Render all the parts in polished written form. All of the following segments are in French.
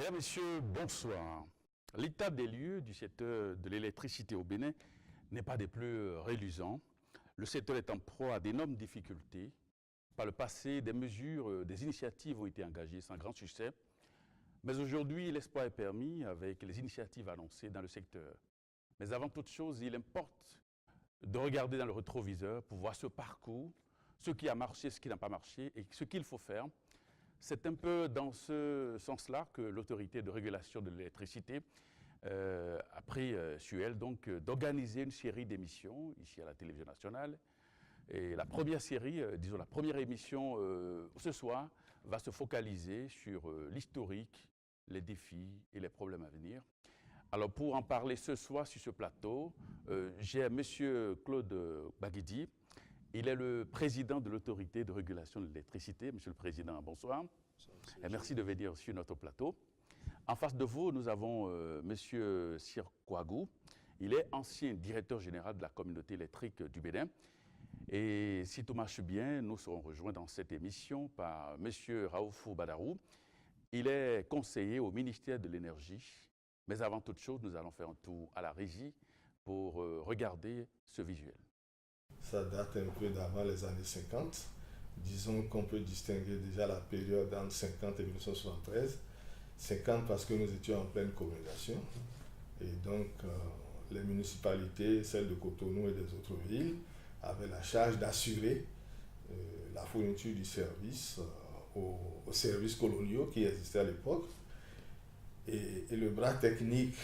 Mesdames, Messieurs, bonsoir. L'état des lieux du secteur de l'électricité au Bénin n'est pas des plus reluisants. Le secteur est en proie à d'énormes difficultés. Par le passé, des mesures, des initiatives ont été engagées sans grand succès. Mais aujourd'hui, l'espoir est permis avec les initiatives annoncées dans le secteur. Mais avant toute chose, il importe de regarder dans le rétroviseur pour voir ce parcours, ce qui a marché, ce qui n'a pas marché et ce qu'il faut faire. C'est un peu dans ce sens-là que l'autorité de régulation de l'électricité a pris sur elle d'organiser une série d'émissions ici à la télévision nationale. Et la première série, disons la première émission ce soir, va se focaliser sur l'historique, les défis et les problèmes à venir. Alors pour en parler ce soir sur ce plateau, j'ai M. Claude Baguidi. Il est le président de l'autorité de régulation de l'électricité. Monsieur le Président, bonsoir. Et merci de venir sur notre plateau. En face de vous, nous avons Monsieur Sir Kouagou. Il est ancien directeur général de la communauté électrique du Bénin. Et si tout marche bien, nous serons rejoints dans cette émission par Monsieur Raoufou Badarou. Il est conseiller au ministère de l'Énergie. Mais avant toute chose, nous allons faire un tour à la régie pour regarder ce visuel. Ça date un peu d'avant les années 50. Disons qu'on peut distinguer déjà la période entre 50 et 1973. 50 parce que nous étions en pleine colonisation. Et donc, les municipalités, celles de Cotonou et des autres villes, avaient la charge d'assurer la fourniture du service aux services coloniaux qui existaient à l'époque. Et le bras technique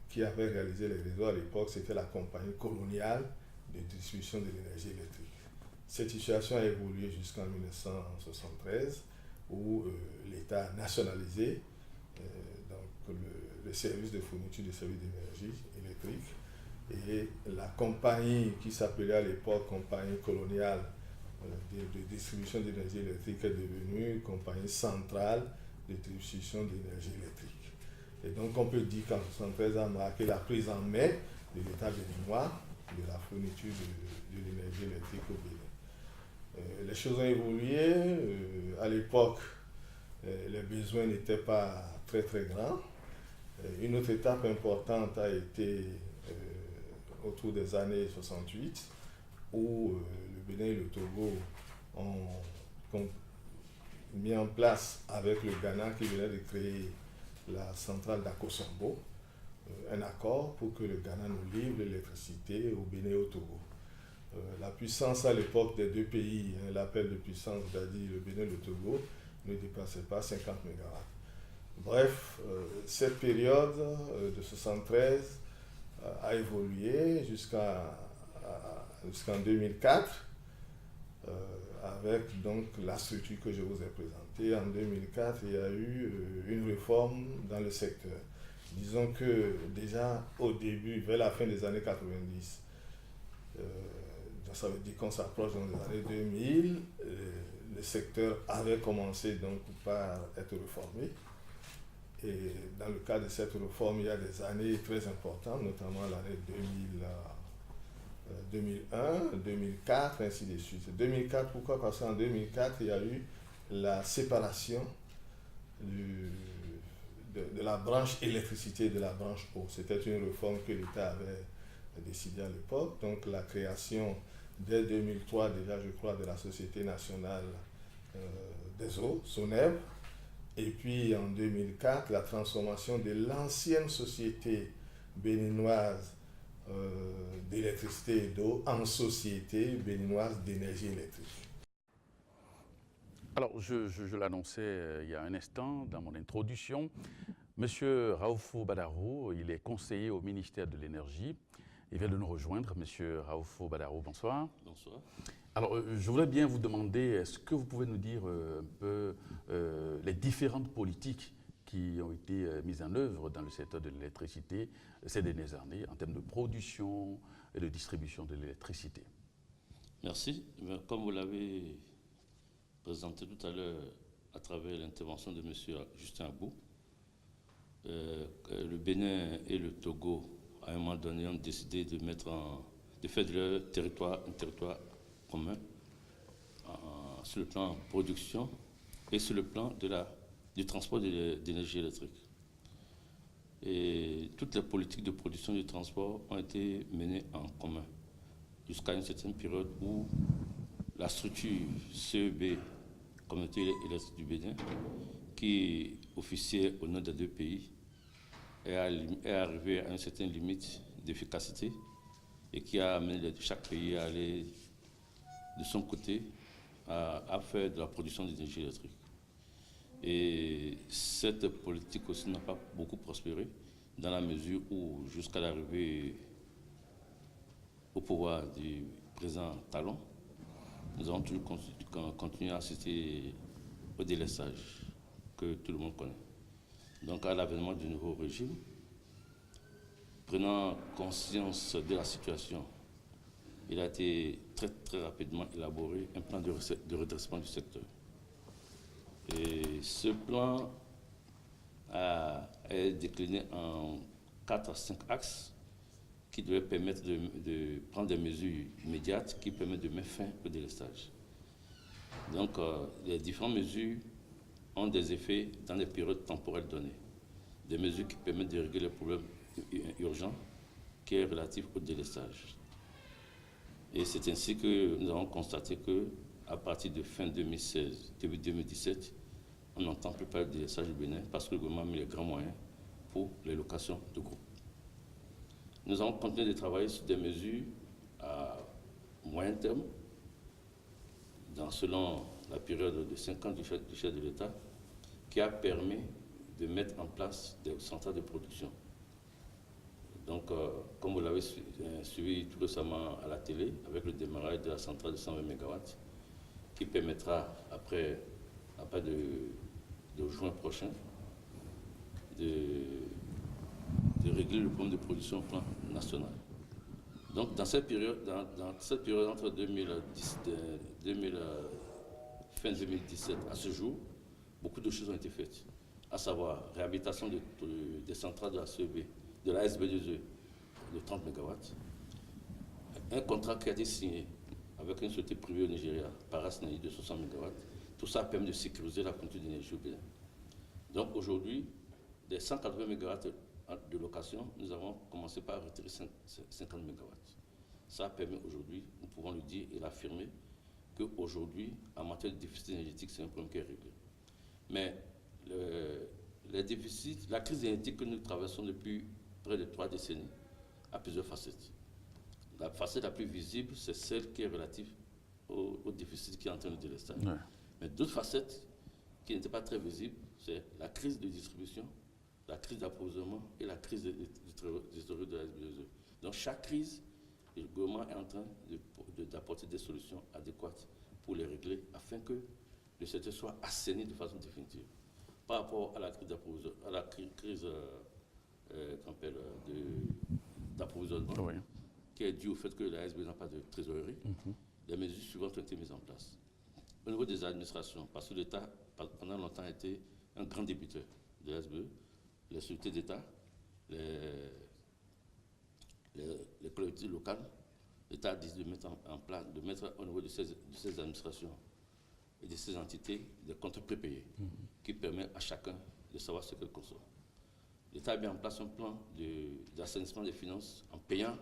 qui avait réalisé les réseaux à l'époque, c'était la compagnie coloniale de distribution de l'énergie électrique. Cette situation a évolué jusqu'en 1973 où l'État a nationalisé le service de fourniture de services d'énergie électrique et la compagnie qui s'appelait à l'époque compagnie coloniale de distribution d'énergie électrique est devenue compagnie centrale de distribution d'énergie électrique. Et donc on peut dire qu'en 1973 a marqué la prise en main de l'État béninois de la fourniture de l'énergie électrique au Bénin. Les choses ont évolué. À l'époque, les besoins n'étaient pas très très grands. Une autre étape importante a été autour des années 68, où le Bénin et le Togo ont mis en place avec le Ghana qui venait de créer la centrale d'Akosombo, un accord pour que le Ghana nous livre l'électricité au Bénin et au Togo. La puissance à l'époque des deux pays, l'appel de puissance, c'est-à-dire le Bénin et le Togo, ne dépassait pas 50 MW. Bref, cette période de 73 a évolué jusqu'en 2004 avec donc la structure que je vous ai présentée. En 2004, il y a eu une réforme dans le secteur. Disons que déjà au début, vers la fin des années 90, ça veut dire qu'on s'approche dans les années 2000, le secteur avait commencé donc par être réformé. Et dans le cadre de cette réforme, il y a des années très importantes, notamment l'année 2001, 2004, ainsi de suite. 2004, pourquoi? Parce qu'en 2004, il y a eu la séparation de la branche électricité et de la branche eau. C'était une réforme que l'État avait décidée à l'époque. Donc la création, dès 2003 déjà, je crois, de la Société nationale des eaux, SONEB. Et puis en 2004, la transformation de l'ancienne société béninoise d'électricité et d'eau en société béninoise d'énergie électrique. Alors, je l'annonçais il y a un instant dans mon introduction. Monsieur Raoufou Badarou, il est conseiller au ministère de l'Énergie. Il vient de nous rejoindre. Monsieur Raoufou Badarou, bonsoir. Bonsoir. Alors, je voudrais bien vous demander, est-ce que vous pouvez nous dire un peu les différentes politiques qui ont été mises en œuvre dans le secteur de l'électricité ces dernières années en termes de production et de distribution de l'électricité? Merci. Comme vous l'avez présenté tout à l'heure à travers l'intervention de M. Justin Abou, le Bénin et le Togo, à un moment donné, ont décidé de faire de leur territoire un territoire commun sur le plan production et sur le plan du transport d'énergie électrique. Et toutes les politiques de production du transport ont été menées en commun jusqu'à une certaine période où la structure CEB, Communauté électrique du Bénin, qui officiait au nom des deux pays, est arrivée à une certaine limite d'efficacité et qui a amené chaque pays à aller de son côté à faire de la production d'énergie électrique. Et cette politique aussi n'a pas beaucoup prospéré dans la mesure où, jusqu'à l'arrivée au pouvoir du président Talon, nous avons toujours continué à assister au délestage que tout le monde connaît. Donc, à l'avènement du nouveau régime, prenant conscience de la situation, il a été très, très rapidement élaboré un plan de redressement du secteur. Et ce plan est décliné en 4 à 5 axes qui devaient permettre de prendre des mesures immédiates qui permettent de mettre fin au délestage. Donc, les différentes mesures ont des effets dans des périodes temporelles données. Des mesures qui permettent de régler les problèmes urgents qui est relatif au délestage. Et c'est ainsi que nous avons constaté qu'à partir de fin 2016, début 2017, on n'entend plus parler de délestage du Bénin parce que le gouvernement a mis les grands moyens pour les locations de groupe. Nous avons continué de travailler sur des mesures à moyen terme, selon la période de 5 ans du chef de l'État, qui a permis de mettre en place des centrales de production. Donc, comme vous l'avez suivi tout récemment à la télé, avec le démarrage de la centrale de 120 MW, qui permettra, après de juin prochain, de régler le problème de production au plan national. Donc, dans cette période entre fin 2017 à ce jour, beaucoup de choses ont été faites, à savoir réhabilitation des centrales de la CEB, de la SB2E de 30 MW, un contrat qui a été signé avec une société privée au Nigeria, Parasnaï, de 60 MW. Tout ça permet de sécuriser la fourniture d'énergie au Bénin. Donc aujourd'hui, des 180 MW de location, nous avons commencé par retirer 50 MW. Ça permet aujourd'hui, nous pouvons le dire et l'affirmer, qu'aujourd'hui, en matière de déficit énergétique, c'est un problème qui est réglé. Mais les déficits, la crise énergétique que nous traversons depuis près de 3 décennies a plusieurs facettes. La facette la plus visible, c'est celle qui est relative au déficit qui est en train de délestage. Ouais. Mais d'autres facettes qui n'étaient pas très visibles, c'est la crise de distribution, la crise d'approvisionnement et la crise du trésorerie de la SB2E. Donc chaque crise, le gouvernement est en train d'apporter des solutions adéquates pour les régler afin que le secteur soit assaini de façon définitive. Par rapport à la crise d'approvisionnement, d'approvisionnement, oui, qui est due au fait que la SB n'a pas de trésorerie, les mesures suivantes ont été mises en place. Au niveau des administrations, parce que l'État, pendant longtemps, a été un grand débiteur de la SBE, les sociétés d'État, les collectivités locales, l'État a dit de mettre en place, de mettre au niveau de ces administrations et de ces entités des comptes prépayés qui permettent à chacun de savoir ce qu'elle consomme. L'État a mis en place un plan d'assainissement des finances en payant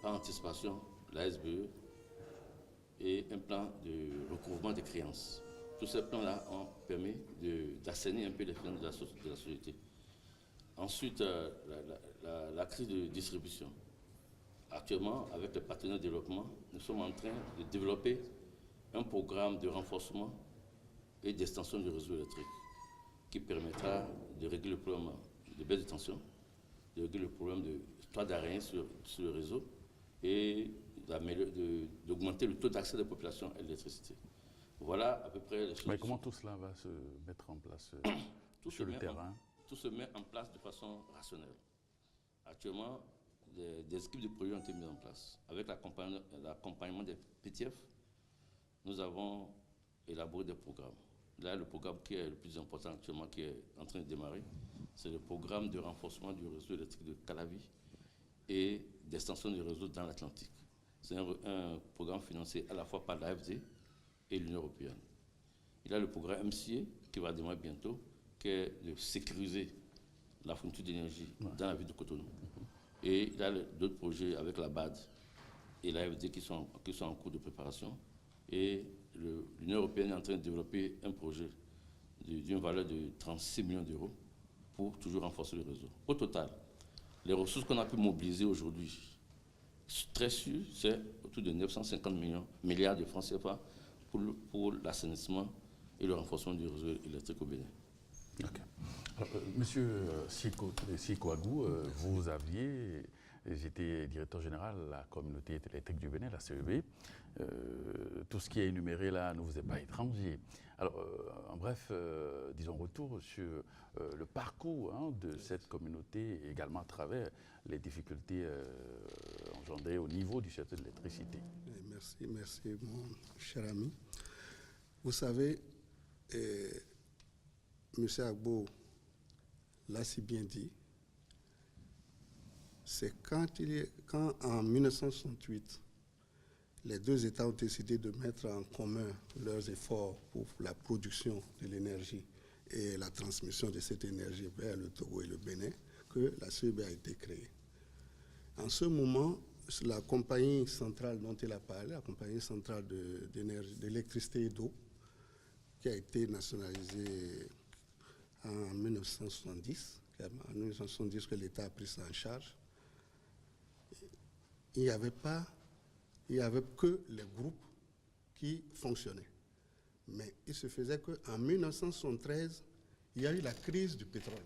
par anticipation la SBE et un plan de recouvrement des créances. Tous ces plans-là ont permis d'assainir un peu les finances de la société. Ensuite, la crise de distribution. Actuellement, avec les partenaires de développement, nous sommes en train de développer un programme de renforcement et d'extension du réseau électrique qui permettra de régler le problème de baisse de tension, de régler le problème de toit d'araignée sur le réseau et d'augmenter le taux d'accès des populations à l'électricité. Voilà à peu près les choses. Mais comment tout cela va se mettre en place sur le terrain? Tout se met en place de façon rationnelle. Actuellement, des équipes de projets ont été mises en place. Avec l'accompagnement des PTF, nous avons élaboré des programmes. Là, le programme qui est le plus important actuellement, qui est en train de démarrer, c'est le programme de renforcement du réseau électrique de Calavi et d'extension du réseau dans l'Atlantique. C'est un programme financé à la fois par l'AFD et l'Union européenne. Il y a le programme MCA qui va démarrer bientôt, qui est de sécuriser la fourniture d'énergie dans la ville de Cotonou. Et il y a d'autres projets avec la BAD et la FD qui sont en cours de préparation. Et l'Union européenne est en train de développer un projet d'une valeur de 36 millions d'euros pour toujours renforcer le réseau. Au total, les ressources qu'on a pu mobiliser aujourd'hui, très sûr, c'est autour de 950 milliards de francs CFA pour l'assainissement et le renforcement du réseau électrique au Bénin. Okay. Monsieur Siko Agou, j'étais directeur général de la communauté électrique du Bénin, la CEB. Tout ce qui est énuméré là ne vous est pas étranger. Alors, en bref, disons retour sur le parcours de cette communauté, également à travers les difficultés engendrées au niveau du secteur de l'électricité. Merci mon cher ami. Vous savez, M. Agbo l'a si bien dit, c'est quand en 1968, les deux États ont décidé de mettre en commun leurs efforts pour la production de l'énergie et la transmission de cette énergie vers le Togo et le Bénin, que la CEB a été créée. En ce moment, la compagnie centrale dont il a parlé, la compagnie centrale d'électricité et d'eau, qui a été nationalisée en 1970, en 1970 que l'État a pris ça en charge, il n'y avait que les groupes qui fonctionnaient. Mais il se faisait qu'en 1973, il y a eu la crise du pétrole.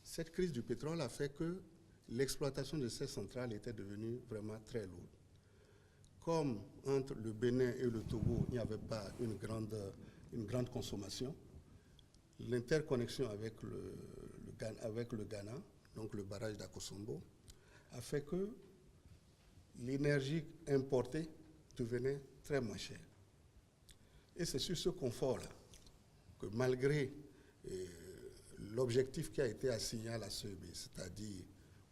Cette crise du pétrole a fait que l'exploitation de ces centrales était devenue vraiment très lourde. Comme entre le Bénin et le Togo, il n'y avait pas une grande consommation, l'interconnexion avec le Ghana, donc le barrage d'Akosombo, a fait que l'énergie importée devenait très moins chère. Et c'est sur ce confort-là que malgré l'objectif qui a été assigné à la CEB, c'est-à-dire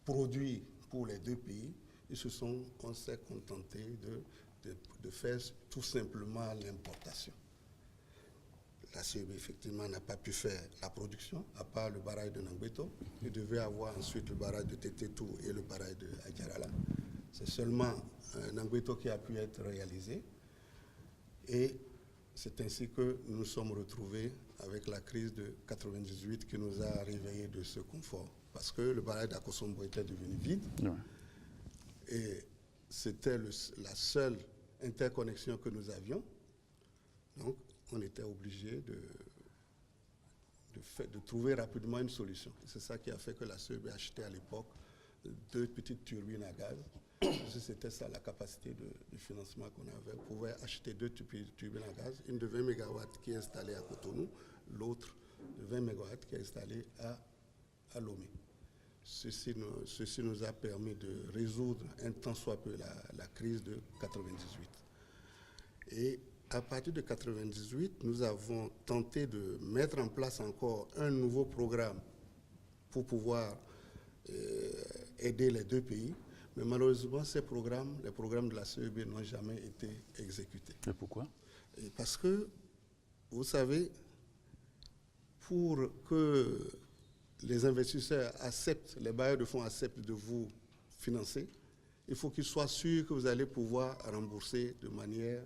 produire pour les deux pays, on s'est contenté de faire tout simplement l'importation. La CEB, effectivement, n'a pas pu faire la production, à part le barrage de Nangbeto. Il devait avoir ensuite le barrage de Tetetou et le barrage de Adjarala. C'est seulement Nangbeto qui a pu être réalisé. Et c'est ainsi que nous nous sommes retrouvés avec la crise de 98 qui nous a réveillés de ce confort. Parce que le barrage d'Akosombo était devenu vide. Ouais. Et c'était la seule interconnexion que nous avions. Donc, on était obligé de trouver rapidement une solution. C'est ça qui a fait que la CEB a acheté à l'époque 2 petites turbines à gaz. C'était ça la capacité de financement qu'on avait. On pouvait acheter 2 turbines à gaz, une de 20 MW qui est installée à Cotonou, l'autre de 20 MW qui est installée à Lomé. Ceci nous a permis de résoudre un tant soit peu la crise de 98. Et à partir de 98, nous avons tenté de mettre en place encore un nouveau programme pour pouvoir aider les deux pays. Mais malheureusement, les programmes de la CEB n'ont jamais été exécutés. Et pourquoi? Parce que, vous savez, pour que les investisseurs acceptent, les bailleurs de fonds acceptent de vous financer, il faut qu'ils soient sûrs que vous allez pouvoir rembourser de manière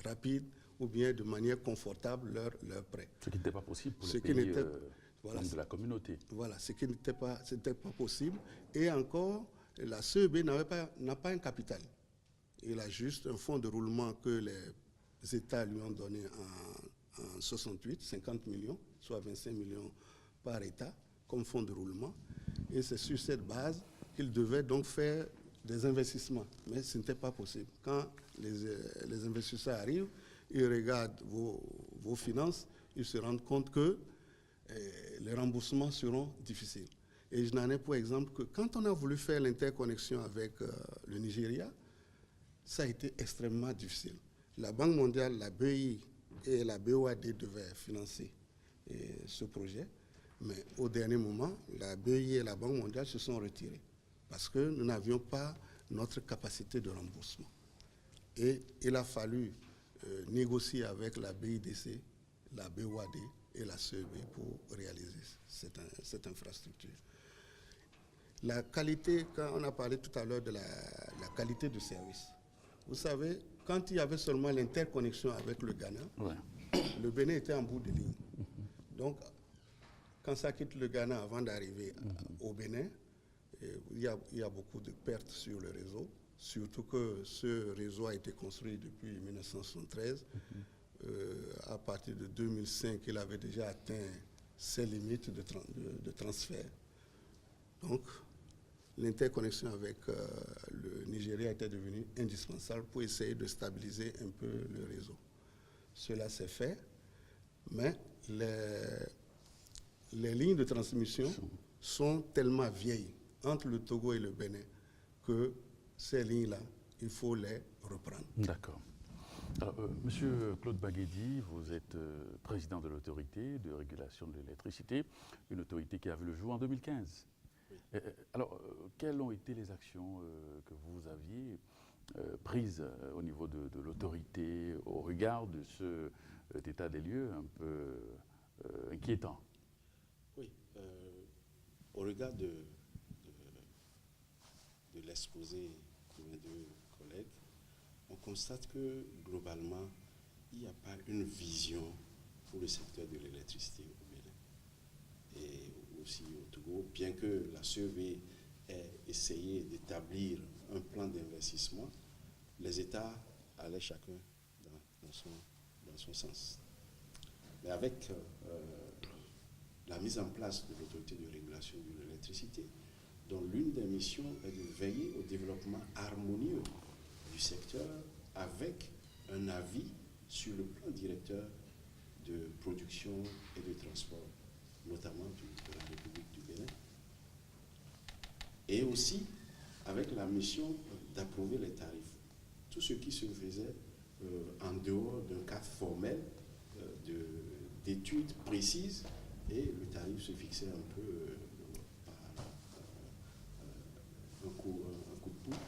rapide ou bien de manière confortable leurs prêts. Ce qui n'était pas possible pour les pays de la communauté. Voilà, ce qui n'était pas possible. Et encore, la CEB n'a pas un capital. Il a juste un fonds de roulement que les États lui ont donné en 68, 50 millions, soit 25 millions par État, comme fonds de roulement. Et c'est sur cette base qu'il devait donc faire des investissements. Mais ce n'était pas possible. Quand les investisseurs arrivent, ils regardent vos finances, ils se rendent compte que les remboursements seront difficiles. Et je n'en ai pour exemple que quand on a voulu faire l'interconnexion avec le Nigeria, ça a été extrêmement difficile. La Banque mondiale, la BEI et la BOAD devaient financer ce projet, mais au dernier moment, la BEI et la Banque mondiale se sont retirées parce que nous n'avions pas notre capacité de remboursement. Et il a fallu négocier avec la BIDC, la BOAD et la CEB pour réaliser cette infrastructure. La qualité, quand on a parlé tout à l'heure de la qualité de service, vous savez, quand il y avait seulement l'interconnexion avec le Ghana, le Bénin était en bout de ligne. Donc, quand ça quitte le Ghana avant d'arriver au Bénin, il y a beaucoup de pertes sur le réseau, surtout que ce réseau a été construit depuis 1973. À partir de 2005, il avait déjà atteint ses limites de transfert. Donc, l'interconnexion avec le Nigeria était devenue indispensable pour essayer de stabiliser un peu le réseau. Cela s'est fait, mais les lignes de transmission sont tellement vieilles entre le Togo et le Bénin que ces lignes-là, il faut les reprendre. D'accord. Alors, Monsieur Claude Baguedi, vous êtes président de l'autorité de régulation de l'électricité, une autorité qui a vu le jour en 2015. Oui. Alors, quelles ont été les actions que vous aviez prises au niveau de l'autorité au regard de cet état des lieux un peu inquiétant? Oui, au regard de l'exposé de mes deux collègues, on constate que globalement, il n'y a pas une vision pour le secteur de l'électricité au Bénin. Et aussi au Togo, bien que la CEB ait essayé d'établir un plan d'investissement, les États allaient chacun dans son sens. Mais avec la mise en place de l'autorité de régulation de l'électricité, dont l'une des missions est de veiller au développement harmonieux du secteur avec un avis sur le plan directeur de production et de transport, notamment de la République du Bénin, et aussi avec la mission d'approuver les tarifs. Tout ce qui se faisait en dehors d'un cadre formel d'études précises, et le tarif se fixait un peu par un coup de pouls.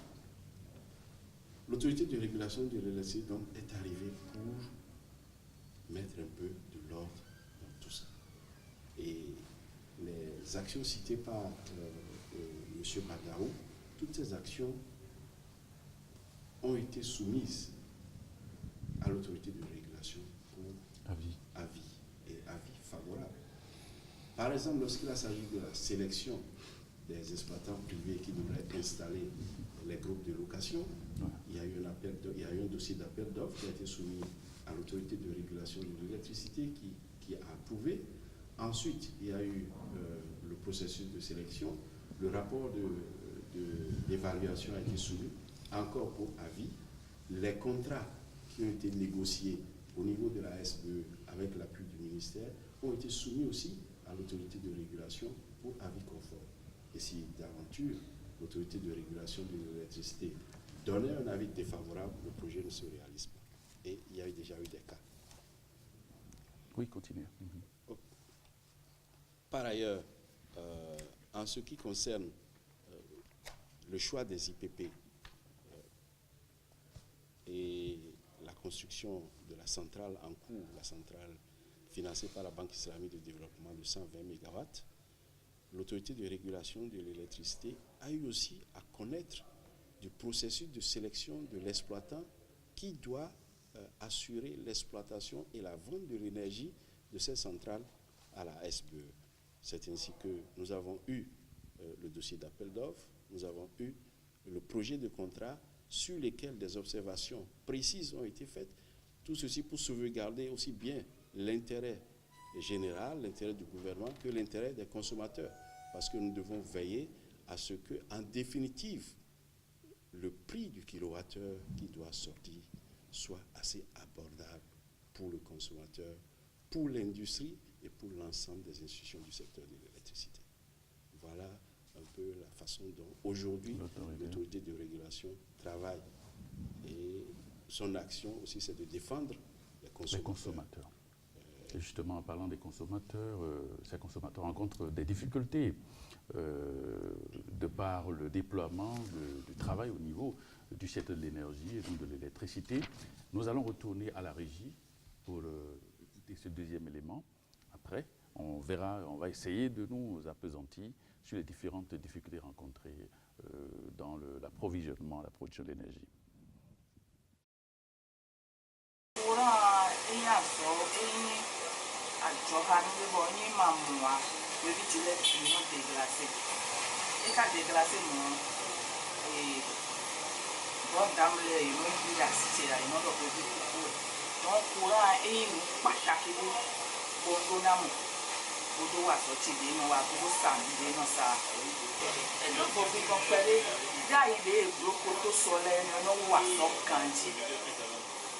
L'autorité de régulation de l'électricité donc est arrivée pour mettre un peu de l'ordre dans tout ça. Et les actions citées par M. Bagarou, toutes ces actions ont été soumises à l'autorité de régulation pour avis et avis favorable. Par exemple, lorsqu'il s'agit de la sélection des exploitants privés qui devraient installer les groupes de location, il y a eu un dossier d'appel d'offres qui a été soumis à l'autorité de régulation de l'électricité qui a approuvé. Ensuite, il y a eu le processus de sélection. Le rapport d'évaluation a été soumis encore pour avis. Les contrats qui ont été négociés au niveau de la SBE avec l'appui du ministère ont été soumis aussi à l'autorité de régulation pour avis conforme. Et si d'aventure l'autorité de régulation de l'électricité donnait un avis défavorable, le projet ne se réalise pas. Et il y a déjà eu des cas. Oui, continuez. Par ailleurs, en ce qui concerne le choix des IPP et la construction de la centrale en cours, la centrale financée par la Banque islamique de développement de 120 MW, l'autorité de régulation de l'électricité a eu aussi à connaître du processus de sélection de l'exploitant qui doit assurer l'exploitation et la vente de l'énergie de ces centrales à la SBE. C'est ainsi que nous avons eu le dossier d'appel d'offres, nous avons eu le projet de contrat sur lesquels des observations précises ont été faites. Tout ceci pour sauvegarder aussi bien l'intérêt général, l'intérêt du gouvernement, que l'intérêt des consommateurs. Parce que nous devons veiller à ce que, en définitive, le prix du kilowattheure qui doit sortir soit assez abordable pour le consommateur, pour l'industrie et pour l'ensemble des institutions du secteur de l'électricité. Voilà un peu la façon dont aujourd'hui l'autorité de régulation travaille. Et son action aussi, c'est de défendre les consommateurs. Et justement, en parlant des consommateurs, ces consommateurs rencontrent des difficultés de par le déploiement du travail au niveau du secteur de l'énergie et donc de l'électricité. Nous allons retourner à la régie pour écouter ce deuxième élément. après, on verra, on va essayer de nous appesantir sur les différentes difficultés rencontrées dans l'approvisionnement, la production d'énergie.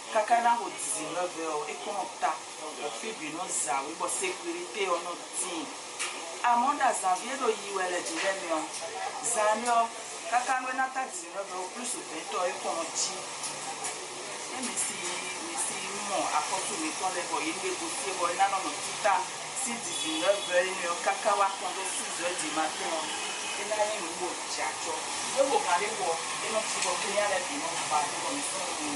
Kakana ho 19 heures et conta au fibi no za we bo sécurité ono tin amonda zanvier do yiwele dilemion zanyo kakano na ta 19 heures plus beto e konji e misi mo akotu mi ton le bo yinde ko tie bo na no tita si 19 heures ni o kakawa kondo 6 heures du matin e na ni mo chacho e bo kale bo e no ti bo kenya le bi no ba ko mi so ni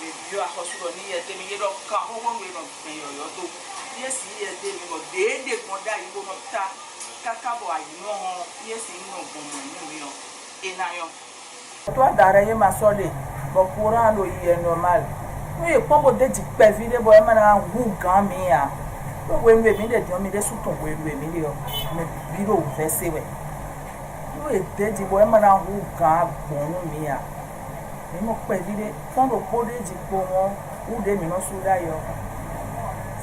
me bio a hosulo ni e temi yedo kan ho won we no pe yo do yes ye de mi go de kon da yi no ta kakabo ayi no ho yes no gomo ni yo e na yo to dare ye ma so le bo courant lo yi normal no e pombo de di pe vide bo e ma na hu gan mi ya to we mi de dio mi de su ton we mi de yo me biro vese we no e de di bo e ma na hu gan gbonu mi ya mo pe vide quand le produit du pomo ou des minos sous d'ailleurs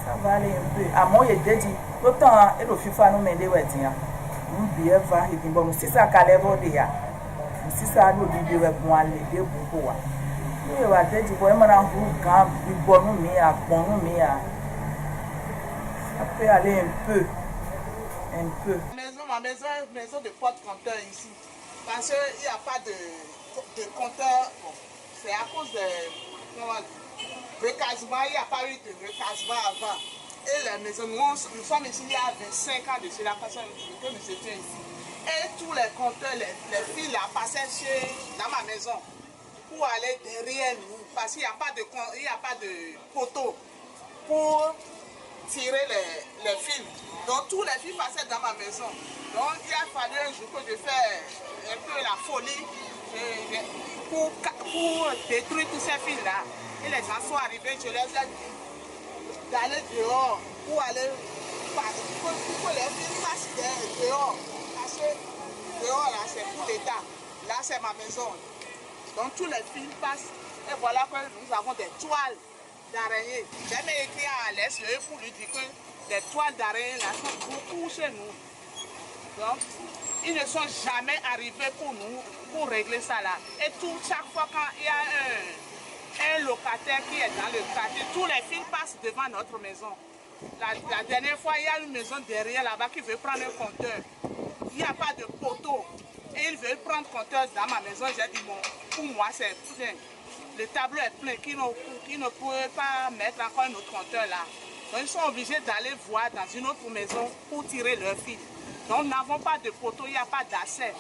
ça va aller un peu à moi il dit autant et le FIFA nous met des wetin on bien va et bon c'est ça qu'allait voir ya c'est ça nous dit de pour aller de pour quoi nous va te dit bon maintenant vous quand bon nous mais à bon nous mais à ça peut aller un peu ma maison est une maison de porte-compteur ici parce qu'il n'y a pas de compteur. C'est à cause de recasement, il n'y a pas eu de recasement avant. Et la maison, nous sommes ici il y a 25 ans de chez la personne que nous étions ici. Et tous les compteurs, les fils là, passaient dans ma maison pour aller derrière nous. Parce qu'il n'y a pas de poteau pour tirer les fils. Donc tous les fils passaient dans ma maison. Donc il a fallu un jour que je fais un peu la folie. Pour détruire tous ces fils-là. Et les gens sont arrivés, je les ai dit d'aller dehors pour aller pour que les fils passent dehors. Parce que dehors, là, c'est pour l'État. Là, c'est ma maison. Donc tous les fils passent. Et voilà que nous avons des toiles d'araignée. J'ai même écrit à Alès pour lui dire que les toiles d'araignée là sont beaucoup chez nous. Donc, ils ne sont jamais arrivés pour nous, pour régler ça là. Et chaque fois quand il y a un locataire qui est dans le quartier, tous les fils passent devant notre maison. La dernière fois, il y a une maison derrière là-bas qui veut prendre un compteur. Il n'y a pas de poteau. Et ils veulent prendre compteur dans ma maison. J'ai dit, bon, pour moi, c'est plein. Le tableau est plein, qui ne peut pas mettre encore un autre compteur là. Donc, ils sont obligés d'aller voir dans une autre maison pour tirer leurs fils. Donc nous n'avons pas de poteau, il n'y a pas d'accès.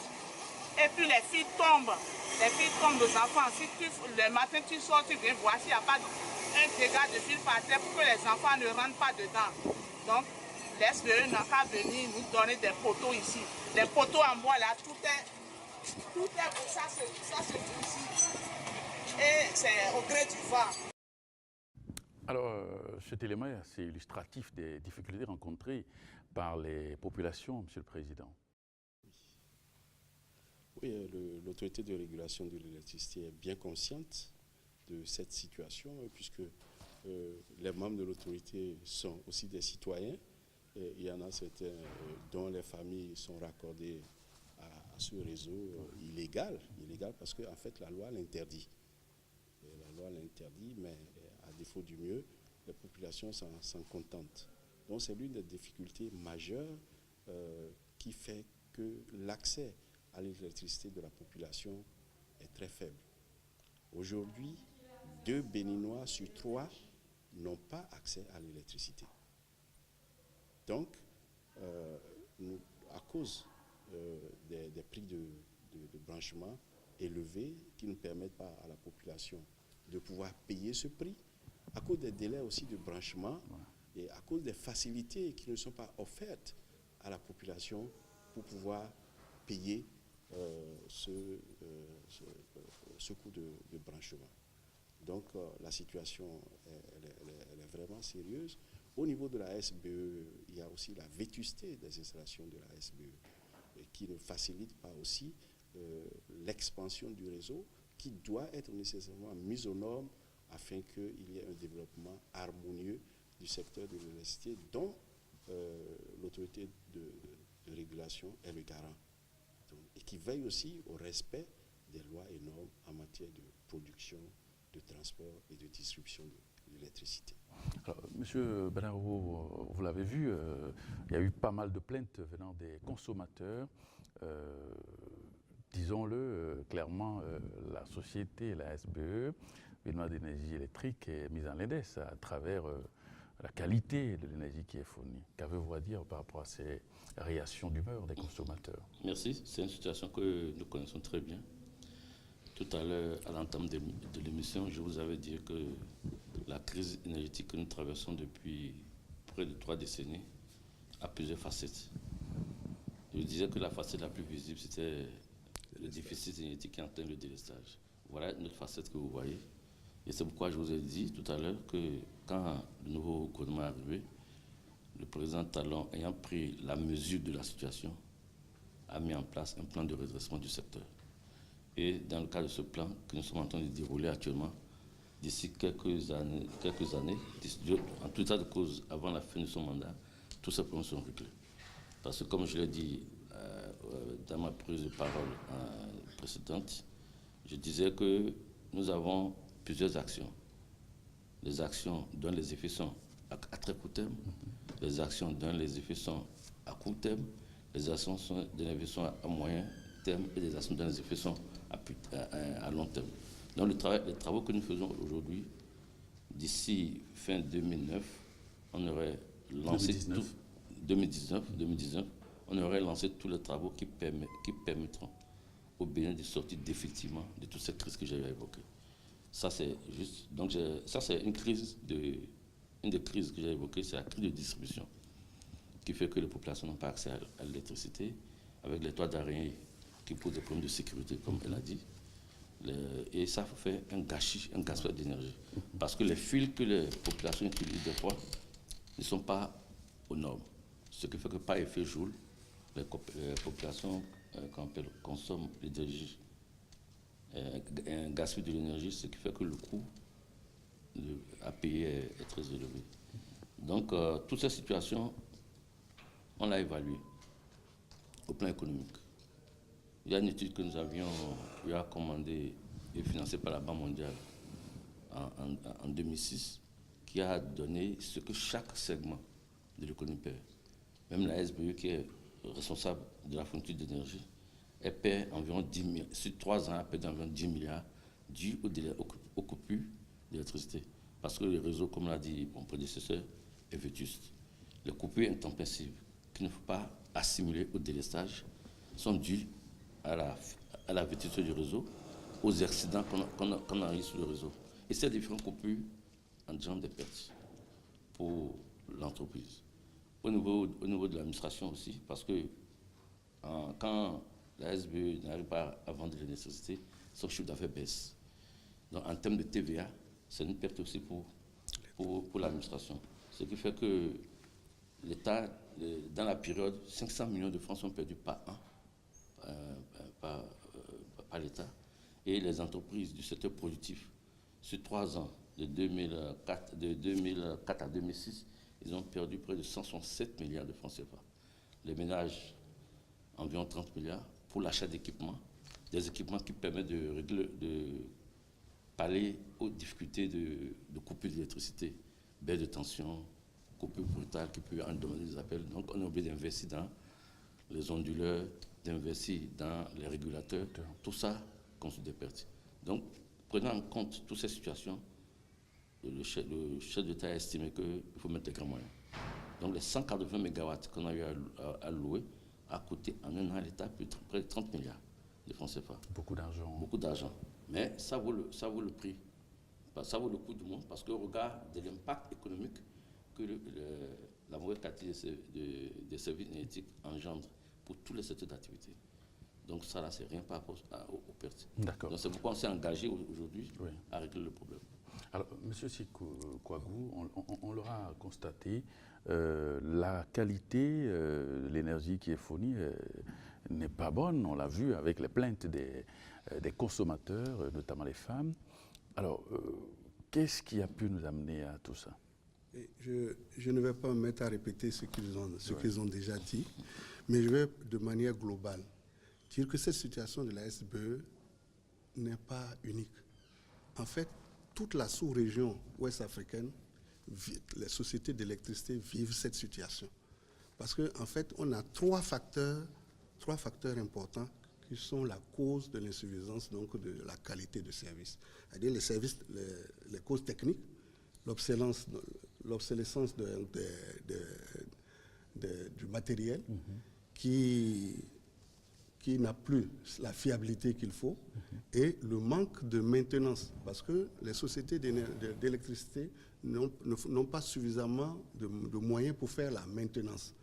Et puis les filles tombent aux enfants. Si le matin tu sors, tu viens voir s'il n'y a pas un dégât de fil par terre pour que les enfants ne rentrent pas dedans. Donc laisse-le n'a qu'à venir nous donner des poteaux ici. Les poteaux en bois là, tout est ça se fait ici. Et c'est au gré du vent. Alors, cet élément est assez illustratif des difficultés rencontrées par les populations, Monsieur le Président. Oui, l'autorité de régulation de l'électricité est bien consciente de cette situation, puisque les membres de l'autorité sont aussi des citoyens. Et il y en a certains dont les familles sont raccordées à ce réseau illégal parce qu'en fait la loi l'interdit. La loi l'interdit, mais à défaut du mieux, les populations s'en contentent. Donc c'est l'une des difficultés majeures qui fait que l'accès à l'électricité de la population est très faible. Aujourd'hui, 2 Béninois sur 3 n'ont pas accès à l'électricité. Donc, à cause des prix de branchement élevés qui ne permettent pas à la population de pouvoir payer ce prix, à cause des délais aussi de branchement, et à cause des facilités qui ne sont pas offertes à la population pour pouvoir payer ce coût de branchement. Donc la situation elle est vraiment sérieuse. Au niveau de la SBE, il y a aussi la vétusté des installations de la SBE qui ne facilite pas aussi l'expansion du réseau qui doit être nécessairement mise aux normes afin qu'il y ait un développement harmonieux du secteur de l'électricité dont l'autorité de régulation est le garant. Donc, et qui veille aussi au respect des lois et normes en matière de production, de transport et de distribution de l'électricité. Monsieur Benaro, vous l'avez vu, il y a eu pas mal de plaintes venant des consommateurs. Disons-le clairement, la société, la SBE, Bénin d'énergie électrique, est mise en laidesse à travers la qualité de l'énergie qui est fournie. Qu'avez-vous à dire par rapport à ces réactions d'humeur des consommateurs? Merci, c'est une situation que nous connaissons très bien. Tout à l'heure, à l'entame de l'émission, je vous avais dit que la crise énergétique que nous traversons depuis près de 3 décennies a plusieurs facettes. Je disais que la facette la plus visible, c'était le déficit énergétique qui entraîne le délestage. Voilà une autre facette que vous voyez. Et c'est pourquoi je vous ai dit tout à l'heure que quand le nouveau gouvernement est arrivé, le président Talon, ayant pris la mesure de la situation, a mis en place un plan de redressement du secteur. Et dans le cadre de ce plan que nous sommes en train de dérouler actuellement, d'ici quelques années, en tout état de cause, avant la fin de son mandat, tous ces problèmes seront réglés. Parce que comme je l'ai dit dans ma prise de parole précédente, je disais que nous avons plusieurs actions. Les actions dont les effets sont à très court terme, les actions dont les effets sont à court terme, les actions dont les effets sont à moyen terme et les actions dont les effets sont à long terme. Donc les travaux que nous faisons aujourd'hui, d'ici fin 2009, on aurait lancé 2019, on aurait lancé tous les travaux qui permettront au Bénin de sortir définitivement de toute cette crise que j'avais évoquée. Ça c'est juste. Donc ça c'est une des crises que j'ai évoquées, c'est la crise de distribution, qui fait que les populations n'ont pas accès à l'électricité, avec les toits d'araignée qui posent des problèmes de sécurité, comme elle a dit. Et ça fait un gaspillage d'énergie. Parce que les fils que les populations utilisent des fois ne sont pas aux normes. Ce qui fait que par effet Joule, les populations consomment l'énergie, un gaspillage de l'énergie, ce qui fait que le coût à payer est très élevé. Donc, toutes ces situations, on l'a évaluée au plan économique. Il y a une étude que nous avions commandée et financée par la Banque mondiale en 2006 qui a donné ce que chaque segment de l'économie paie. Même la SBE, qui est responsable de la fourniture d'énergie, elle paie environ 10 milliards. Sur 3 ans, elle paie environ 10 milliards dû aux coupures d'électricité. Parce que le réseau, comme l'a dit mon prédécesseur, est vétuste. Les coupures intempestives qu'il ne faut pas assimiler au délestage sont dues à la vétusté du réseau, aux accidents qu'on a eu sur le réseau. Et ces différentes coupures engendrent des pertes pour l'entreprise. Au niveau de l'administration aussi, parce que quand la SBE n'arrive pas à vendre de l'électricité, son chiffre d'affaires baisse. Donc en termes de TVA, c'est une perte aussi pour l'administration. Ce qui fait que l'État, dans la période, 500 millions de francs sont perdus par an par l'État. Et les entreprises du secteur productif, sur 3 ans, de 2004 à 2006, ils ont perdu près de 167 milliards de francs CFA. Les ménages, environ 30 milliards, pour l'achat d'équipements, des équipements qui permettent de pallier aux difficultés de coupure d'électricité, baisse de tension, coupure brutale qui peut endommager les appels. Donc on est obligé d'investir dans les onduleurs, d'investir dans les régulateurs. Tout ça constitue des pertes. Donc, prenant en compte toutes ces situations, le chef d'État a estimé qu'il faut mettre des grands moyens. Donc les 180 MW qu'on a eu à louer a coûté en un an à l'État près de 30 milliards de francs CFA. Beaucoup d'argent. Beaucoup d'argent. Mais ça vaut le prix. Ça vaut le coût du monde parce qu'au regard de l'impact économique que la mauvaise qualité des services énergétiques engendre pour tous les secteurs d'activité. Donc ça, là, c'est rien par rapport aux pertes. D'accord. Donc c'est pourquoi on s'est engagé aujourd'hui à régler le problème. Alors, M. Sikouagou, on l'aura constaté, la qualité de l'énergie qui est fournie n'est pas bonne. On l'a vu avec les plaintes des consommateurs, notamment les femmes. Alors, qu'est-ce qui a pu nous amener à tout ça? Je ne vais pas me mettre à répéter ce qu'ils ont déjà dit, mais je vais de manière globale dire que cette situation de la SBE n'est pas unique. En fait, toute la sous-région ouest-africaine, les sociétés d'électricité vivent cette situation. Parce qu'en fait, on a trois facteurs importants qui sont la cause de l'insuffisance donc de la qualité de service. C'est-à-dire les causes techniques, l'obsolescence du matériel qui n'a plus la fiabilité qu'il faut et le manque de maintenance parce que les sociétés d'électricité n'ont pas suffisamment de moyens pour faire la maintenance.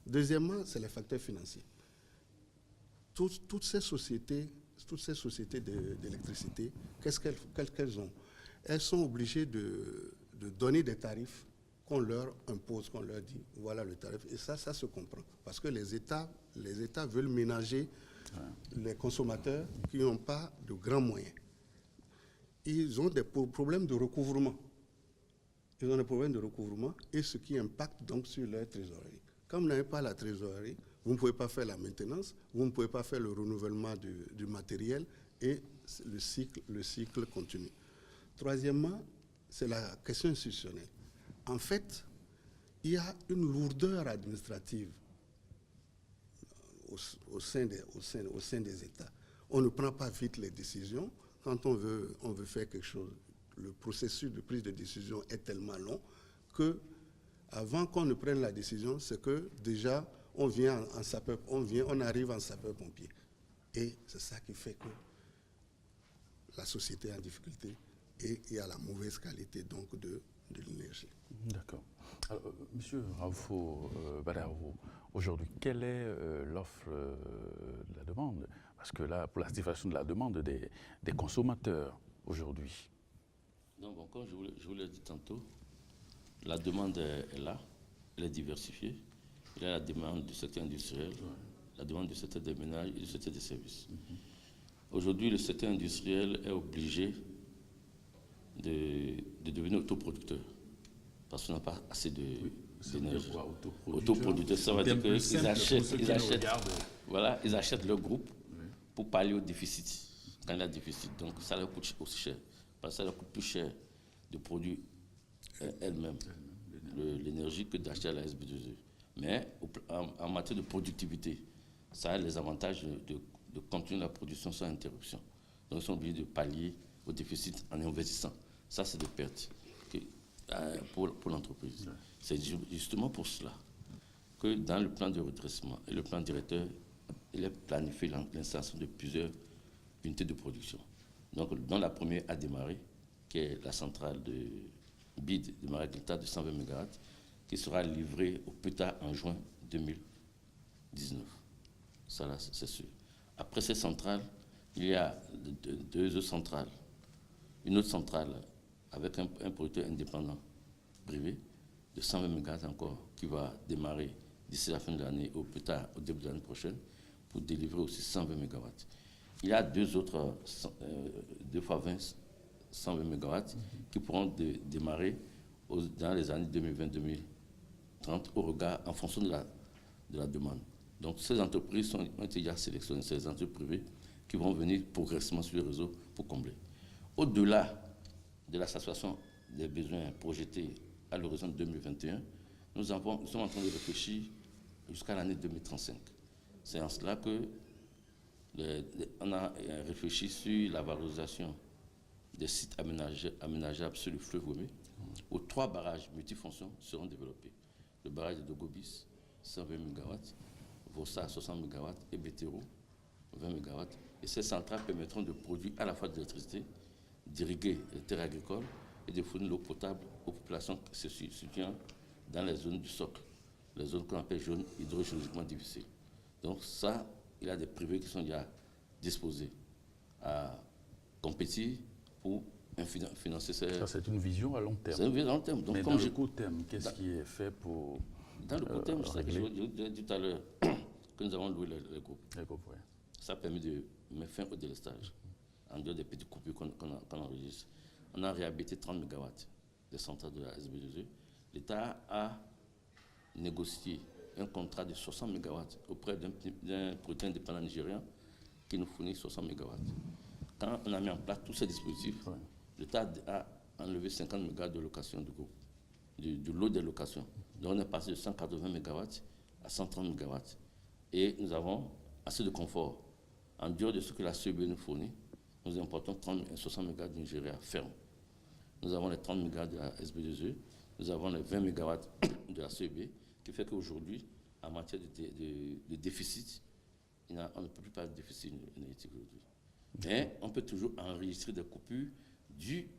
Deuxièmement, c'est les facteurs financiers. Toutes ces sociétés d'électricité, qu'est-ce qu'elles ont? Elles sont obligées de donner des tarifs qu'on leur impose, qu'on leur dit, voilà le tarif. Et ça se comprend. Parce que les États veulent ménager les consommateurs qui n'ont pas de grands moyens. Ils ont des problèmes de recouvrement. Et ce qui impacte donc sur leur trésorerie. Comme vous n'avez pas la trésorerie, vous ne pouvez pas faire la maintenance, vous ne pouvez pas faire le renouvellement du matériel et le cycle continue. Troisièmement, c'est la question institutionnelle. En fait, il y a une lourdeur administrative au sein des États. On ne prend pas vite les décisions. Quand on veut faire quelque chose, le processus de prise de décision est tellement long que avant qu'on ne prenne la décision, c'est que déjà on arrive en sapeur-pompier. Et c'est ça qui fait que la société est en difficulté et il y a la mauvaise qualité donc de l'énergie. D'accord. Alors, Monsieur Raoufo Badarou, aujourd'hui, quelle est l'offre de la demande? Parce que là, pour la satisfaction de la demande des consommateurs aujourd'hui. Donc, bon, comme je vous l'ai dit tantôt, la demande est là, elle est diversifiée. Il y a la demande du secteur industriel, la demande du secteur des ménages et du secteur des services. Aujourd'hui, le secteur industriel est obligé de devenir autoproducteur parce qu'on n'a pas assez d'énergie. Autoproducteur, ça veut dire qu'ils achètent leur groupe pour pallier au déficit. Quand il y a déficit, donc ça leur coûte aussi cher. Parce que ça leur coûte plus cher de produire elle-même l'énergie que d'acheter à la SB2E. Mais en matière de productivité, ça a les avantages de continuer la production sans interruption. Donc ils sont obligés de pallier au déficit en investissant. Ça, c'est des pertes pour l'entreprise. C'est justement pour cela que dans le plan de redressement et le plan directeur, il est planifié l'installation de plusieurs unités de production. Donc, dans la première à démarrer, qui est la centrale de BID de Marais-Delta de 120 MW, qui sera livrée au plus tard en juin 2019. Ça, là, c'est sûr. Après ces centrales, il y a deux autres centrales. Une autre centrale avec un producteur indépendant privé de 120 MW encore, qui va démarrer d'ici la fin de l'année ou plus tard au début de l'année prochaine pour délivrer aussi 120 MW. Il y a deux autres 2 fois 20 120 MW qui pourront démarrer dans les années 2020-2030 au regard en fonction de la demande. Donc ces entreprises ont été déjà sélectionnées, ces entreprises privées qui vont venir progressivement sur le réseau pour combler. Au-delà de la satisfaction des besoins projetés à l'horizon 2021, nous sommes en train de réfléchir jusqu'à l'année 2035. C'est en cela que on a réfléchi sur la valorisation des sites aménageables sur le fleuve Womé, où 3 barrages multifonctions seront développés. Le barrage de Dogobis, 120 MW, Vossa, 60 MW, et Betero, 20 MW. Et ces centrales permettront de produire à la fois de l'électricité, d'irriguer les terres agricoles et de fournir l'eau potable aux populations se situant dans les zones du socle, les zones qu'on appelle zones hydrogéologiquement difficiles. Donc ça, il y a des privés qui sont déjà disposés à compétir pour financer ces... Ça, c'est une vision à long terme. C'est une vision à long terme. Donc, mais comme dans le court terme, qu'est-ce qui est fait pour dans le court terme, régler? je l'ai dit tout à l'heure, que nous avons loué les groupes. Les groupes, ouais. Ça a permis de mettre fin au délestage, en dehors des petites coupures qu'on enregistre. On a réhabilité 30 MW des centrales de la SB2E. L'État a négocié un contrat de 60 MW auprès d'un producteur indépendant nigérien qui nous fournit 60 MW. Quand on a mis en place tous ces dispositifs, ouais, l'État a enlevé 50 MW de location du groupe, du lot des locations. Donc on est passé de 180 MW à 130 MW. Et nous avons assez de confort. En dehors de ce que la CEB nous fournit, nous importons 60 MW du Nigeria ferme. Nous avons les 30 MW de la SB2E, nous avons les 20 MW de la CEB, qui fait qu'aujourd'hui, en matière de déficit, on ne peut plus parler de déficit énergétique aujourd'hui. Mais on peut toujours enregistrer des coupures dues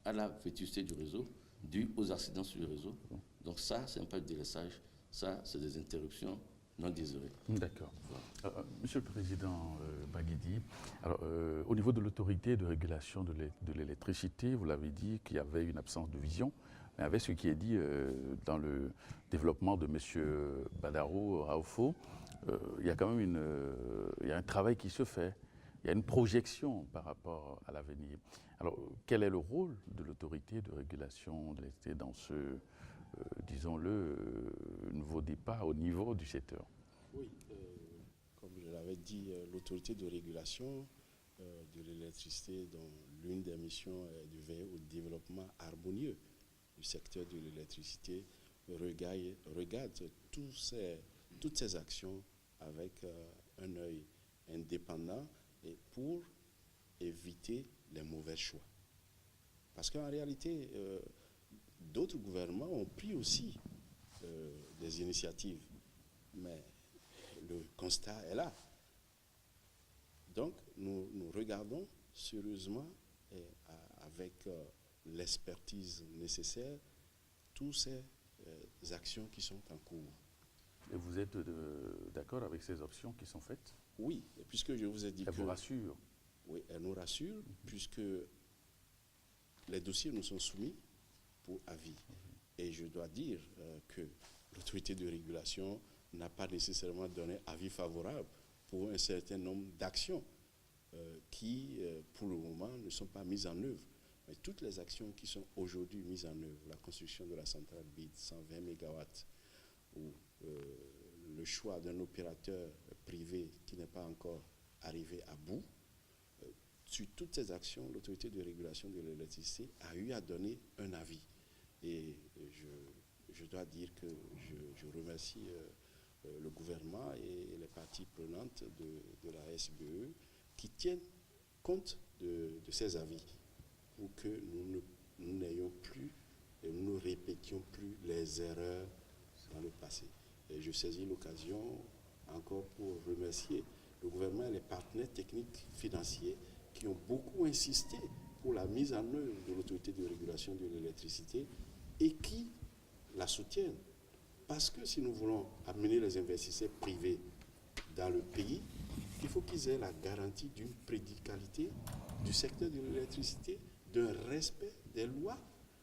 à la vétusté du réseau, dues aux accidents sur le réseau. Donc ça, c'est un pas de délaissage, ça, c'est des interruptions non désirées. D'accord. Monsieur le Président Baguidi, alors, au niveau de l'autorité de régulation de l'électricité, vous l'avez dit qu'il y avait une absence de vision, mais avec ce qui est dit dans le développement de M. Badarou Raoufo, il y a quand même il y a un travail qui se fait. Il y a une projection par rapport à l'avenir. Alors, quel est le rôle de l'autorité de régulation de l'électricité dans ce, disons-le, nouveau départ au niveau du secteur? Oui, comme je l'avais dit, l'autorité de régulation de l'électricité, dont l'une des missions est de veiller au développement harmonieux du secteur de l'électricité, regarde toutes ces actions avec un œil indépendant et pour éviter les mauvais choix. Parce qu'en réalité, d'autres gouvernements ont pris aussi des initiatives, mais le constat est là. Donc, nous regardons sérieusement et avec l'expertise nécessaire toutes ces actions qui sont en cours. Et vous êtes d'accord avec ces options qui sont faites? Oui, puisque je vous ai dit que... Elle vous rassure? Oui, elle nous rassure, puisque les dossiers nous sont soumis pour avis. Et je dois dire que l'autorité de régulation n'a pas nécessairement donné avis favorable pour un certain nombre d'actions qui, pour le moment, ne sont pas mises en œuvre. Mais toutes les actions qui sont aujourd'hui mises en œuvre, la construction de la centrale BID, 120 MW, ou le choix d'un opérateur privé qui n'est pas encore arrivé à bout, sur toutes ces actions, l'autorité de régulation de l'électricité a eu à donner un avis. Et je dois dire que je remercie le gouvernement et les parties prenantes de la SBE qui tiennent compte de ces avis pour que nous n'ayons plus et nous ne répétions plus les erreurs dans le passé. Et je saisis l'occasion encore pour remercier le gouvernement et les partenaires techniques financiers qui ont beaucoup insisté pour la mise en œuvre de l'autorité de régulation de l'électricité et qui la soutiennent. Parce que si nous voulons amener les investisseurs privés dans le pays, il faut qu'ils aient la garantie d'une prédicalité du secteur de l'électricité, d'un respect des lois,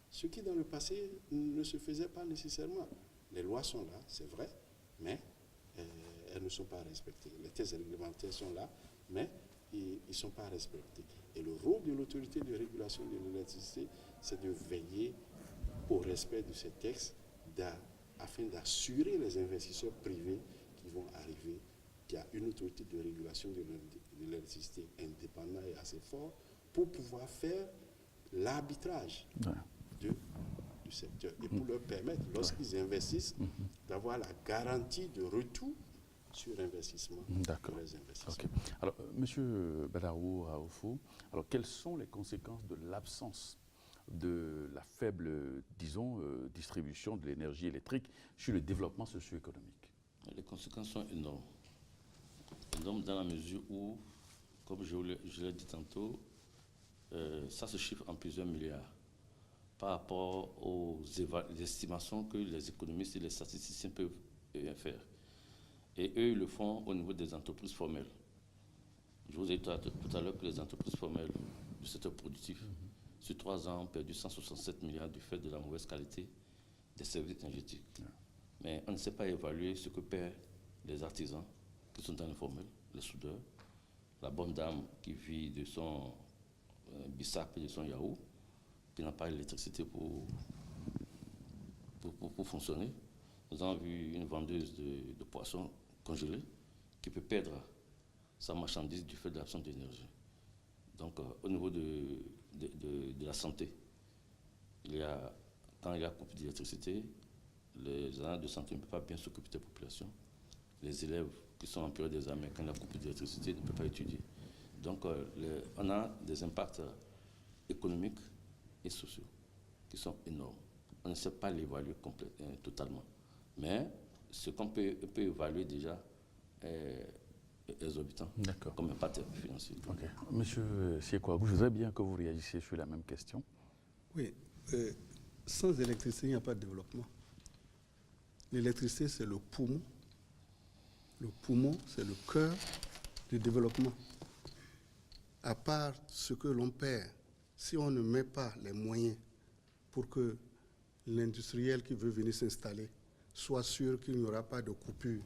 ce qui dans le passé ne se faisait pas nécessairement. Les lois sont là, c'est vrai, mais elles ne sont pas respectées. Les textes réglementaires sont là, mais ils ne sont pas respectés. Et le rôle de l'autorité de régulation de l'électricité, c'est de veiller au respect de ces textes afin d'assurer les investisseurs privés qui vont arriver, qu'il y a une autorité de régulation de l'électricité indépendante et assez forte pour pouvoir faire l'arbitrage du secteur et pour leur permettre, lorsqu'ils investissent, d'avoir la garantie de retour sur investissement pour les investisseurs. Okay. Alors, Monsieur Badarou Raoufo, alors quelles sont les conséquences de l'absence de la faible, disons, distribution de l'énergie électrique sur le développement socio-économique? Les conséquences sont énormes. Énormes dans la mesure où, comme je l'ai dit tantôt, ça se chiffre en plusieurs milliards. par rapport aux estimations que les économistes et les statisticiens peuvent faire. Et eux, ils le font au niveau des entreprises formelles. Je vous ai dit tout à l'heure que les entreprises formelles du secteur productif, sur 3 ans, ont perdu 167 milliards du fait de la mauvaise qualité des services énergétiques. Mais on ne sait pas évaluer ce que perdent les artisans qui sont dans l'informel, les soudeurs, la bonne dame qui vit de son bissap et de son yaourt, qui n'a pas l'électricité pour fonctionner. Nous avons vu une vendeuse de poissons congelés qui peut perdre sa marchandise du fait de l'absence d'énergie. Donc, au niveau de la santé, quand il y a coupure d'électricité, les agents de santé ne peuvent pas bien s'occuper des populations. Les élèves qui sont en période d'examen, quand il y a coupure d'électricité, ne peuvent pas étudier. Donc, on a des impacts économiques et sociaux qui sont énormes. On ne sait pas l'évaluer totalement. Mais ce qu'on peut évaluer déjà est exorbitant comme impact financier. Okay. Monsieur Siekouabou, je voudrais bien que vous réagissiez sur la même question. Oui, sans électricité, il n'y a pas de développement. L'électricité, c'est le poumon. Le poumon, c'est le cœur du développement. À part ce que l'on perd, si on ne met pas les moyens pour que l'industriel qui veut venir s'installer soit sûr qu'il n'y aura pas de coupure.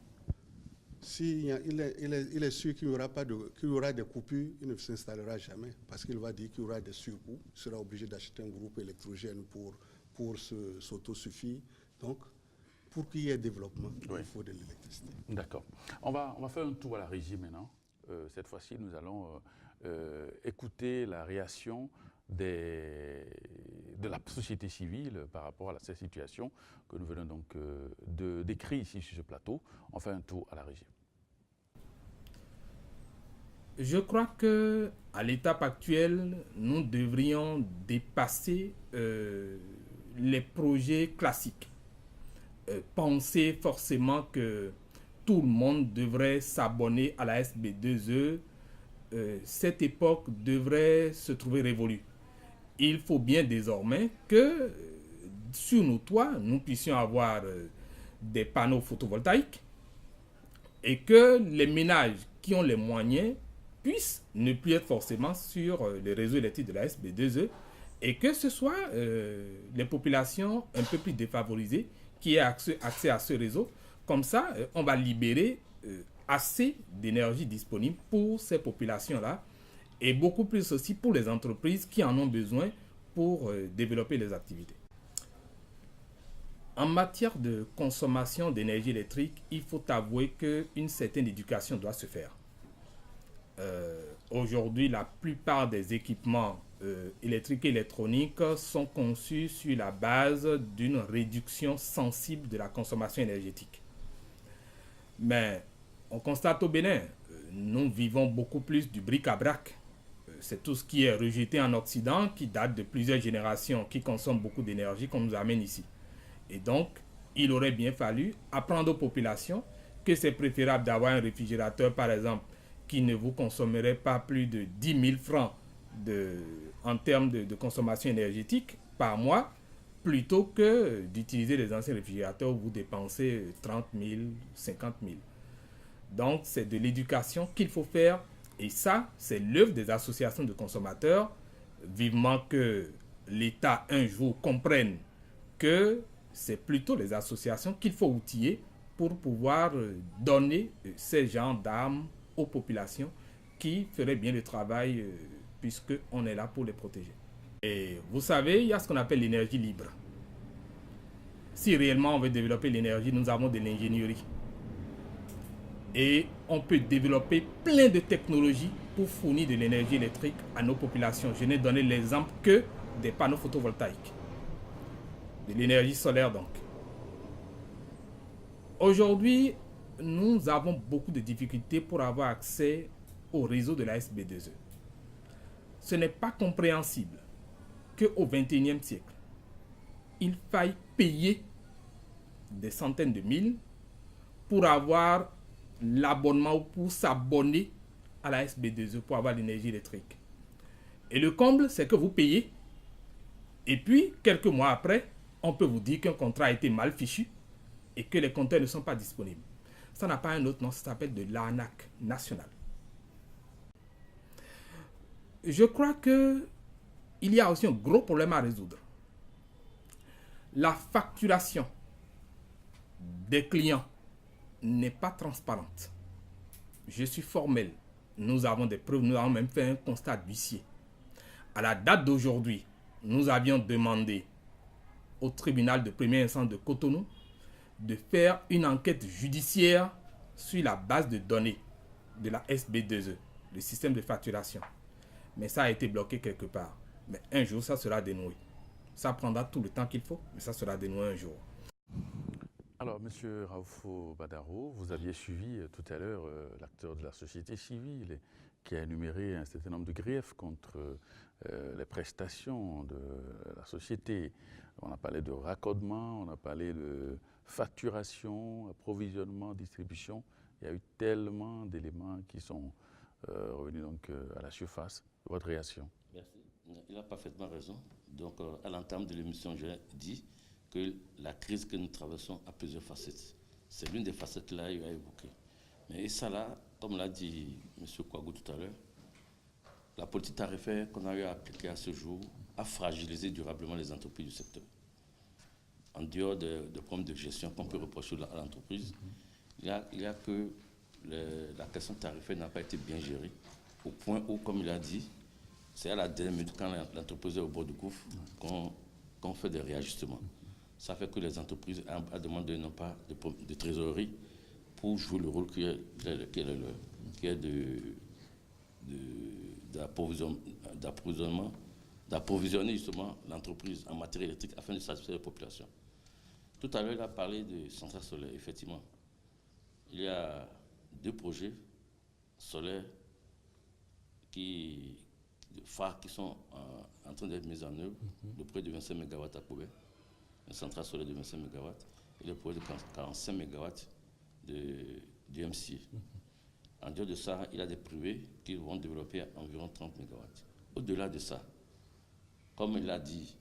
Il est sûr qu'il y aura des coupures, il ne s'installera jamais parce qu'il va dire qu'il y aura des surcoûts, il sera obligé d'acheter un groupe électrogène pour s'autosuffire. Donc, pour qu'il y ait développement, il faut de l'électricité. D'accord. On va faire un tour à la régie maintenant. Cette fois-ci, nous allons écouter la réaction de la société civile par rapport à cette situation que nous venons donc de décrire ici sur ce plateau. On fait un tour à la régie. Je crois qu'à l'étape actuelle, nous devrions dépasser les projets classiques. Penser forcément que tout le monde devrait s'abonner à la SB2E, cette époque devrait se trouver révolue. Il faut bien désormais que sur nos toits, nous puissions avoir des panneaux photovoltaïques et que les ménages qui ont les moyens puissent ne plus être forcément sur les réseaux électriques de la SB2E et que ce soit les populations un peu plus défavorisées qui aient accès à ce réseau. Comme ça, on va libérer assez d'énergie disponible pour ces populations-là et beaucoup plus aussi pour les entreprises qui en ont besoin pour développer les activités. En matière de consommation d'énergie électrique, il faut avouer qu'une certaine éducation doit se faire. Aujourd'hui, la plupart des équipements électriques et électroniques sont conçus sur la base d'une réduction sensible de la consommation énergétique. Mais on constate au Bénin, nous vivons beaucoup plus du bric-à-brac. C'est tout ce qui est rejeté en Occident, qui date de plusieurs générations, qui consomme beaucoup d'énergie qu'on nous amène ici. Et donc, il aurait bien fallu apprendre aux populations que c'est préférable d'avoir un réfrigérateur, par exemple, qui ne vous consommerait pas plus de 10 000 francs en termes de consommation énergétique par mois, plutôt que d'utiliser les anciens réfrigérateurs où vous dépensez 30 000, 50 000. Donc, c'est de l'éducation qu'il faut faire. Et ça, c'est l'œuvre des associations de consommateurs. Vivement que l'État, un jour, comprenne que c'est plutôt les associations qu'il faut outiller pour pouvoir donner ces genres d'armes aux populations qui feraient bien le travail puisqu'on est là pour les protéger. Et vous savez, il y a ce qu'on appelle l'énergie libre. Si réellement on veut développer l'énergie, nous avons de l'ingénierie. Et on peut développer plein de technologies pour fournir de l'énergie électrique à nos populations. Je n'ai donné l'exemple que des panneaux photovoltaïques. De l'énergie solaire donc. Aujourd'hui, nous avons beaucoup de difficultés pour avoir accès au réseau de la SB2E. Ce n'est pas compréhensible qu'au XXIe siècle, il faille payer des centaines de mille pour avoir l'abonnement ou pour s'abonner à la SB2E pour avoir l'énergie électrique. Et le comble, c'est que vous payez Et puis, quelques mois après, on peut vous dire qu'un contrat a été mal fichu et que les compteurs ne sont pas disponibles. Ça n'a pas un autre nom, ça s'appelle de l'arnaque nationale. Je crois qu'il y a aussi un gros problème à résoudre. La facturation des clients n'est pas transparente. Je suis formel. Nous avons des preuves, nous avons même fait un constat d'huissier. À la date d'aujourd'hui, nous avions demandé au tribunal de première instance de Cotonou de faire une enquête judiciaire sur la base de données de la SB2E, le système de facturation. Mais ça a été bloqué quelque part. Mais un jour, ça sera dénoué. Ça prendra tout le temps qu'il faut, mais ça sera dénoué un jour. Alors, M. Raoufo Badaro, vous aviez suivi tout à l'heure l'acteur de la société civile qui a énuméré un certain nombre de griefs contre les prestations de la société. On a parlé de raccordement, on a parlé de facturation, approvisionnement, distribution. Il y a eu tellement d'éléments qui sont revenus donc, à la surface. Votre réaction? Merci. Il a parfaitement raison. Donc, à l'entame de l'émission, j'ai dit que la crise que nous traversons a plusieurs facettes. C'est l'une des facettes qu'il a évoquées. Mais ça là, comme l'a dit M. Kouagou tout à l'heure, la politique tarifaire qu'on a eu à appliquer à ce jour a fragilisé durablement les entreprises du secteur. En dehors de problèmes de gestion qu'on peut reprocher à l'entreprise, il y a que la question tarifaire n'a pas été bien gérée, au point où, comme il a dit, c'est à la dernière minute, quand l'entreprise est au bord du gouffre, qu'on fait des réajustements. Ça fait que les entreprises ont demandé non pas de trésorerie pour jouer le rôle qui est le leur, qui est d'approvisionner justement l'entreprise en matériel électrique afin de satisfaire la population. Tout à l'heure, il a parlé de centrales solaires. Effectivement, il y a 2 projets solaires phares qui sont en train d'être mis en œuvre. Le projet de 25 MW à Koubé, une centrale solaire de 25 MW, et le projet de 45 MW du MCA. En dehors de ça, il y a des privés qui vont développer environ 30 MW. Au-delà de ça, comme il l'a dit,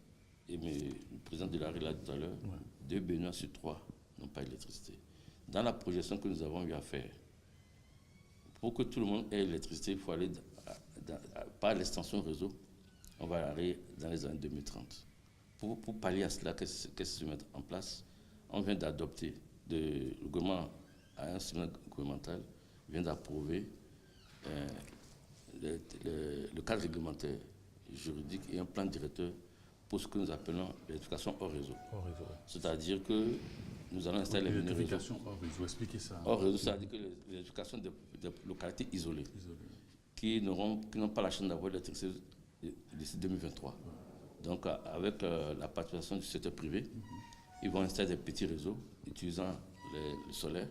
et le président de la RIE l'a dit tout à l'heure, 2 Béninois sur 3 n'ont pas d'électricité. Dans la projection que nous avons eu à faire, pour que tout le monde ait l'électricité, il faut aller par l'extension réseau, on va aller dans les années 2030. Pour pallier à cela, qu'est-ce qui se met en place? On vient d'adopter, le gouvernement à un séminaire gouvernemental vient d'approuver le cadre réglementaire juridique et un plan directeur pour ce que nous appelons l'éducation hors réseau. C'est-à-dire que nous allons installer les l'éducation hors réseau, expliquez ça. Hors réseau, c'est-à-dire que l'éducation de localités isolées qui n'ont pas la chance d'avoir l'électricité d'ici 2023. Donc, avec la participation du secteur privé, ils vont installer des petits réseaux utilisant le solaire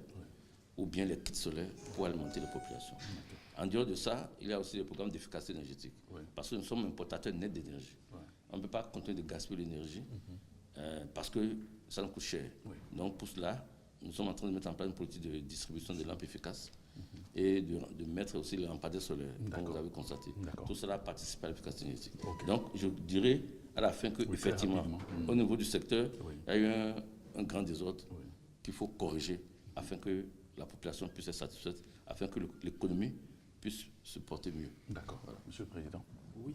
ou bien les kits solaires pour alimenter les populations. En dehors de ça, il y a aussi des programmes d'efficacité énergétique. Parce que nous sommes importateurs nets d'énergie. On ne peut pas continuer de gaspiller l'énergie parce que ça nous coûte cher. Donc, pour cela, nous sommes en train de mettre en place une politique de distribution de lampes efficaces et de mettre aussi les lampadaires solaires, comme vous avez constaté. Tout cela participe à l'efficacité énergétique. Donc, je dirais à la fin qu'effectivement, au niveau du secteur, il y a eu un grand désordre qu'il faut corriger afin que la population puisse être satisfaite, afin que l'économie puisse se porter mieux. D'accord. Voilà. Monsieur le Président. Oui.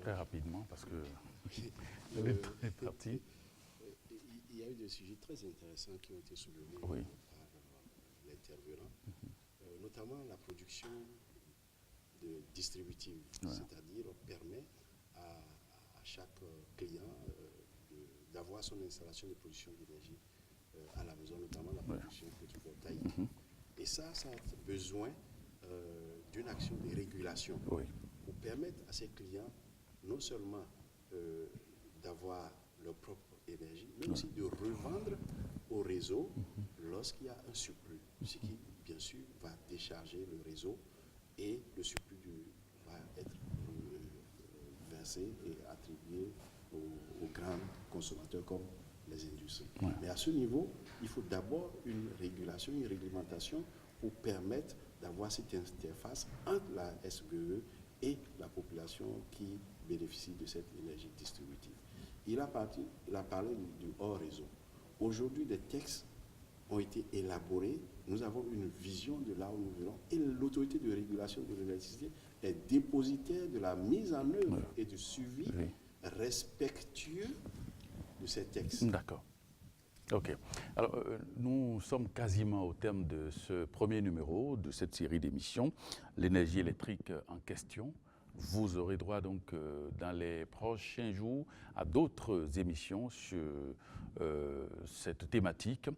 Très rapidement, parce que est parti. Il y a eu des sujets très intéressants qui ont été soulevés par l'intervenant, notamment la production distributive, c'est-à-dire permet à chaque client d'avoir son installation de production d'énergie à la maison, notamment la production photovoltaïque. Et ça a besoin d'une action de régulation pour permettre à ces clients non seulement d'avoir leur propre énergie, mais aussi de revendre au réseau lorsqu'il y a un surplus, ce qui, bien sûr, va décharger le réseau et le surplus va être versé et attribué aux grands consommateurs comme les industries. Mais à ce niveau, il faut d'abord une régulation, une réglementation pour permettre d'avoir cette interface entre la SBE et la population qui bénéficie de cette énergie distributive. il a parlé du hors réseau. Aujourd'hui, des textes ont été élaborés, nous avons une vision de là où nous voulons, et l'autorité de régulation de l'électricité est dépositaire de la mise en œuvre et du suivi respectueux de ces textes. D'accord. OK. Alors, nous sommes quasiment au terme de ce premier numéro de cette série d'émissions, l'énergie électrique en question. Vous aurez droit donc dans les prochains jours à d'autres émissions sur cette thématique.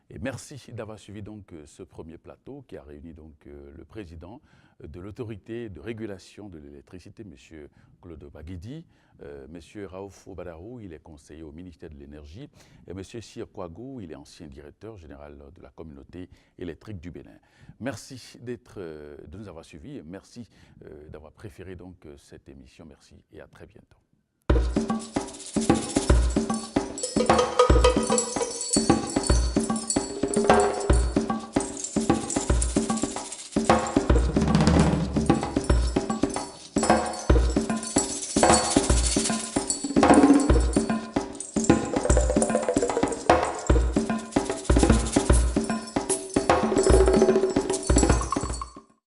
Et merci d'avoir suivi donc ce premier plateau qui a réuni donc le président de l'autorité de régulation de l'électricité, M. Claude Baguidi, M. Raouf Obadarou, il est conseiller au ministère de l'Énergie, et M. Sir Kouagou, il est ancien directeur général de la communauté électrique du Bénin. Merci de nous avoir suivis, et merci d'avoir préféré donc cette émission. Merci et à très bientôt.